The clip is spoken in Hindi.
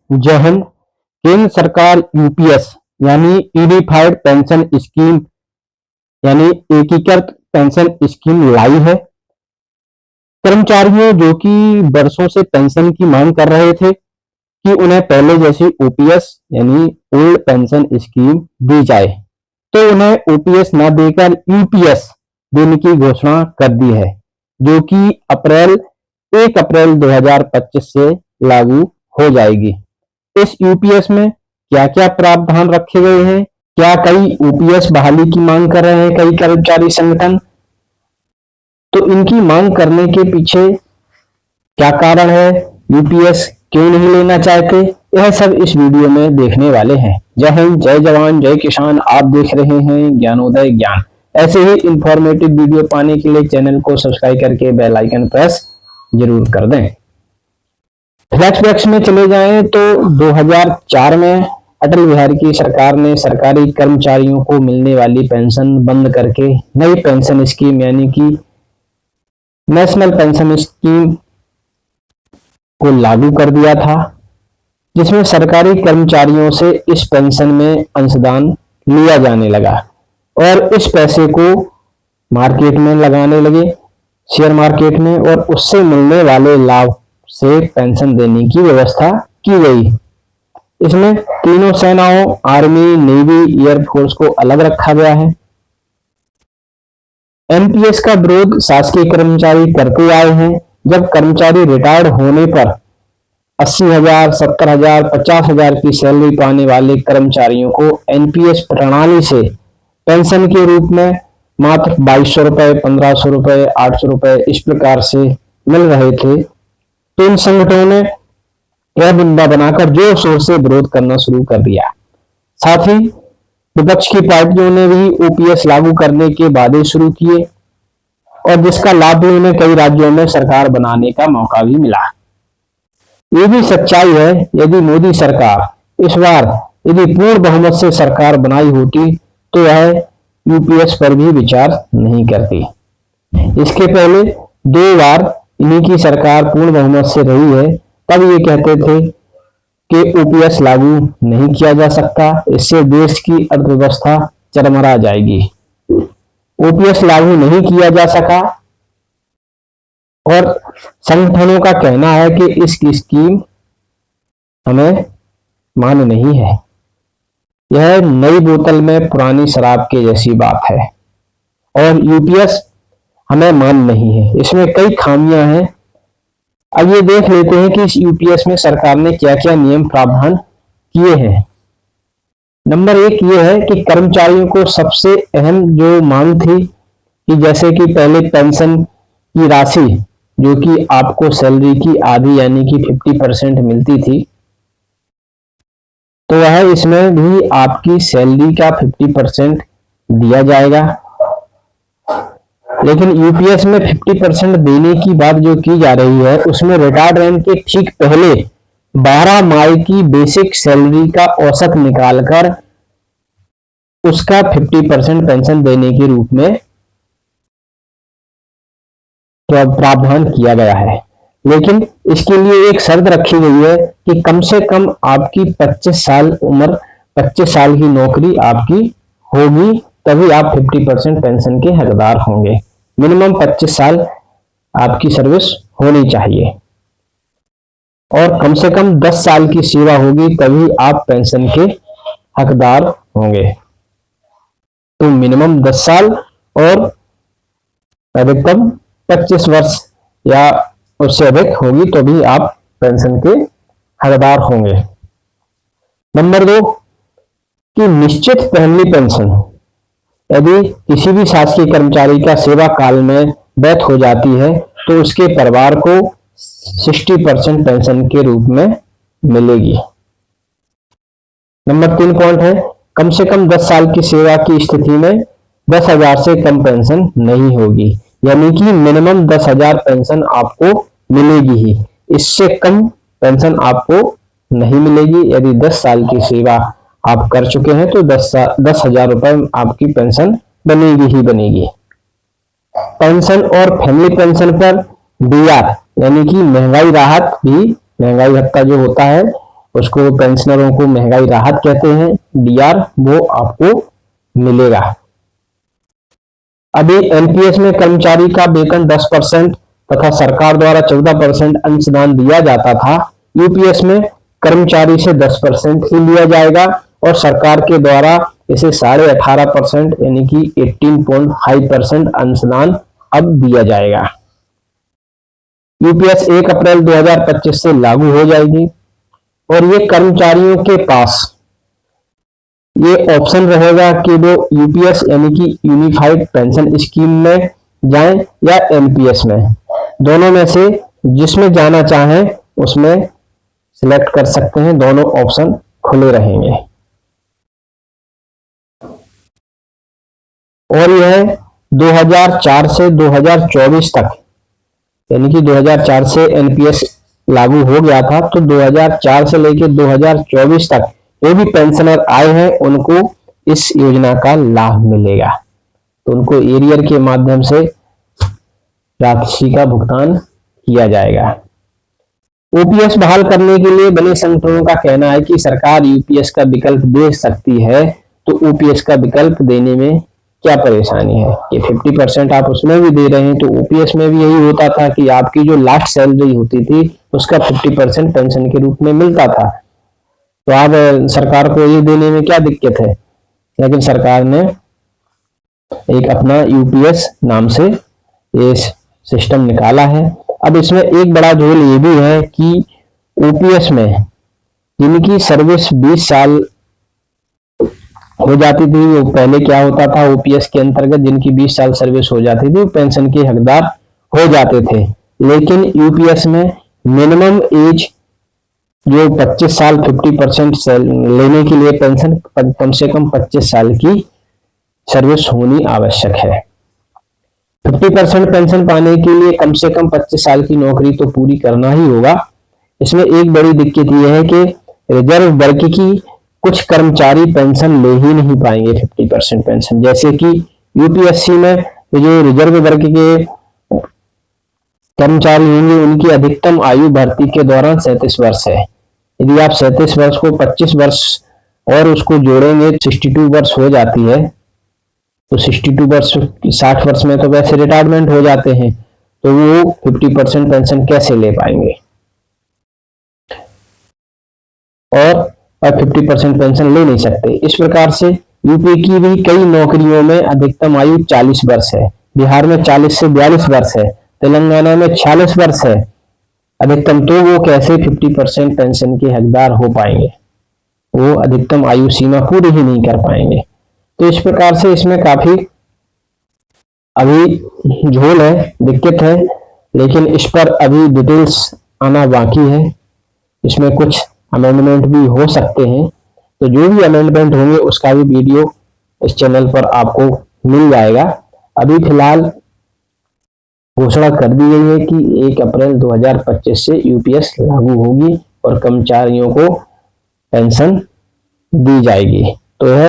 जय हिंद। केंद्र सरकार यूपीएस यानी यूनिफाइड पेंशन स्कीम यानी एकीकृत पेंशन स्कीम लाई है। कर्मचारियों जो कि वर्षों से पेंशन की मांग कर रहे थे कि उन्हें पहले जैसी ओपीएस यानी ओल्ड पेंशन स्कीम दी जाए, तो उन्हें ओपीएस न देकर यूपीएस देने की घोषणा कर दी है, जो कि 1 अप्रैल 2025 से लागू हो जाएगी। इस यूपीएस में क्या क्या प्रावधान रखे गए हैं, क्या कई यूपीएस बहाली की मांग कर रहे हैं कई कर्मचारी संगठन, तो इनकी मांग करने के पीछे क्या कारण है, यूपीएस क्यों नहीं लेना चाहते, यह सब इस वीडियो में देखने वाले हैं। जय हिंद, जय जवान, जय किसान। आप देख रहे हैं ज्ञानोदय ज्ञान। ऐसे ही इंफॉर्मेटिव वीडियो पाने के लिए चैनल को सब्सक्राइब करके बेल आइकन प्रेस जरूर कर दें। फ्लैशबैक्स में चले जाएं तो 2004 में अटल बिहारी की सरकार ने सरकारी कर्मचारियों को मिलने वाली पेंशन बंद करके नई पेंशन स्कीम यानी कि नेशनल पेंशन स्कीम को लागू कर दिया था, जिसमें सरकारी कर्मचारियों से इस पेंशन में अंशदान लिया जाने लगा और इस पैसे को मार्केट में लगाने लगे, शेयर मार्केट में, और उससे मिलने वाले लाभ से पेंशन देने की व्यवस्था की गई। इसमें तीनों सेनाओं आर्मी, नेवी, एयरफोर्स को अलग रखा गया है। एनपीएस का विरोध शासकीय कर्मचारी करते आए हैं। जब कर्मचारी रिटायर्ड होने पर 80,000, 70,000, 50,000 की सैलरी पाने वाले कर्मचारियों को एनपीएस प्रणाली से पेंशन के रूप में मात्र 2200 रुपए, 1500 रुपए, 800 रुपए इस प्रकार से मिल रहे थे, तो इन संगठनों ने यह मुद्दा बनाकर जोर शोर से विरोध करना शुरू कर दिया। साथ ही विपक्ष की पार्टियों ने भी ओपीएस लागू करने के वादे शुरू किए और जिसका लाभ भी उन्हें कई राज्यों में सरकार बनाने का मौका भी मिला। ये भी सच्चाई है, यदि मोदी सरकार इस बार यदि पूर्ण बहुमत से सरकार बनाई होती तो वह यूपीएस पर भी विचार नहीं करती। इसके पहले 2 बार इन्हीं की सरकार पूर्ण बहुमत से रही है, तब ये कहते थे कि ओपीएस लागू नहीं किया जा सकता, इससे देश की अर्थव्यवस्था चरमरा जाएगी। ओपीएस लागू नहीं किया जा सका और संगठनों का कहना है कि इसकी स्कीम हमें मान्य नहीं है। यह नई बोतल में पुरानी शराब के जैसी बात है और यूपीएस हमें मान्य नहीं है, इसमें कई खामियां हैं। अब ये देख लेते हैं कि इस यूपीएस में सरकार ने क्या क्या नियम प्रावधान किए हैं। नंबर 1 ये है कि कर्मचारियों को सबसे अहम जो मांग थी कि जैसे कि पहले पेंशन की राशि जो कि आपको सैलरी की आधी यानी कि 50% मिलती थी, तो वह इसमें भी आपकी सैलरी का 50% दिया जाएगा। लेकिन यूपीएस में 50% देने की बात जो की जा रही है, उसमें रिटायर्ड रहने के ठीक पहले 12 माह की बेसिक सैलरी का औसत निकालकर उसका 50% पेंशन देने के रूप में प्रावधान किया गया है। लेकिन इसके लिए एक शर्त रखी गई है कि कम से कम आपकी 25 साल उम्र, 25 साल की नौकरी आपकी होगी, तभी आप 50% पेंशन के हकदार होंगे। मिनिमम 25 साल आपकी सर्विस होनी चाहिए और कम से कम 10 साल की सेवा होगी, तभी आप पेंशन के हकदार होंगे। तो मिनिमम 10 साल और अधिकतम 25 वर्ष या उससे अधिक होगी तो भी आप पेंशन के हकदार होंगे। नंबर 2 कि निश्चित फैमिली पेंशन, यदि किसी भी शासकीय कर्मचारी का सेवा काल में डेथ हो जाती है तो उसके परिवार को 60% पेंशन के रूप में मिलेगी। नंबर 3 पॉइंट है, कम से कम 10 साल की सेवा की स्थिति में 10,000 से कम पेंशन नहीं होगी, यानी कि मिनिमम 10,000 पेंशन आपको मिलेगी ही, इससे कम पेंशन आपको नहीं मिलेगी। यदि 10 साल की सेवा आप कर चुके हैं तो 10,000 रुपए आपकी पेंशन बनेगी ही बनेगी। पेंशन और फैमिली पेंशन पर डीआर यानी कि महंगाई राहत भी, महंगाई भत्ता जो होता है, उसको पेंशनरों को महंगाई राहत कहते हैं, डीआर, वो आपको मिलेगा। अभी एनपीएस में कर्मचारी का वेतन 10% तथा सरकार द्वारा 14% अंशदान दिया जाता था। यूपीएस में कर्मचारी से 10% ही लिया जाएगा और सरकार के द्वारा इसे 18.5% यानी कि 18.5% अंशदान अब दिया जाएगा। यूपीएस 1 अप्रैल 2025 से लागू हो जाएगी और ये कर्मचारियों के पास ये ऑप्शन रहेगा कि वो यूपीएस यानी कि यूनिफाइड पेंशन स्कीम में जाएं या एनपीएस में, दोनों में से जिसमें जाना चाहें उसमें सिलेक्ट कर सकते हैं, दोनों ऑप्शन खुले रहेंगे। और यह 2004 से 2024 तक, यानी कि 2004 से एनपीएस लागू हो गया था, तो 2004 से लेकर 2024 तक जो भी पेंशनर आए हैं उनको इस योजना का लाभ मिलेगा। तो उनको एरियर के माध्यम से राशि का भुगतान किया जाएगा। ओपीएस बहाल करने के लिए बने संगठनों का कहना है कि सरकार यूपीएस का विकल्प दे सकती है, तो ओपीएस का विकल्प देने में क्या परेशानी है कि 50% आप उसमें भी दे रहे हैं, तो ओपीएस में भी यही होता था कि आपकी जो लास्ट सैलरी होती थी उसका 50% पेंशन के रूप में मिलता था। तो आप सरकार को ये देने में क्या दिक्कत है, लेकिन सरकार ने एक अपना यूपीएस नाम से ये सिस्टम निकाला है। अब इसमें एक बड़ा झोल ये भी है कि ओपीएस में जिनकी सर्विस 20 साल हो जाती थी, वो पहले क्या होता था, ओपीएस के अंतर्गत जिनकी 20 साल सर्विस हो जाती थी वो पेंशन के हकदार हो जाते थे। लेकिन यूपीएस में मिनिमम एज जो 25 साल 50% लेने के लिए पेंशन कम से कम 25 साल की सर्विस होनी आवश्यक है। 50% पेंशन पाने के लिए कम से कम 25 साल की नौकरी तो पूरी करना ही होगा। इसमें एक बड़ी दिक्कत यह है कि रिजर्व वर्ग की कुछ कर्मचारी पेंशन ले ही नहीं पाएंगे 50% पेंशन, जैसे कि यूपीएससी में जो रिजर्व वर्ग के कर्मचारी होंगे उनकी अधिकतम आयु भर्ती के दौरान 37 वर्ष है। यदि आप 37 वर्ष को 25 वर्ष और उसको जोड़ेंगे 62 वर्ष हो जाती है, तो 62 वर्ष 60 वर्ष में तो वैसे रिटायरमेंट हो जाते हैं, तो वो 50% पेंशन कैसे ले पाएंगे और 50% पेंशन ले नहीं सकते। इस प्रकार से यूपी की भी कई नौकरियों में अधिकतम आयु 40 वर्ष है, बिहार में 40 से 42 वर्ष है, तेलंगाना में 46 वर्ष है अधिकतम, तो वो कैसे 50% पेंशन के हकदार हो पाएंगे, वो अधिकतम आयु सीमा पूरी ही नहीं कर पाएंगे। तो इस प्रकार से इसमें काफी अभी झोल है, दिक्कत है, लेकिन इस पर अभी डिटेल्स आना बाकी है। इसमें कुछ अमेंडमेंट भी हो सकते हैं, तो जो भी अमेंडमेंट होंगे उसका भी वीडियो इस चैनल पर आपको मिल जाएगा। अभी फिलहाल घोषणा कर दी गई है कि 1 अप्रैल 2025 से यूपीएस लागू होगी और कर्मचारियों को पेंशन दी जाएगी। तो यह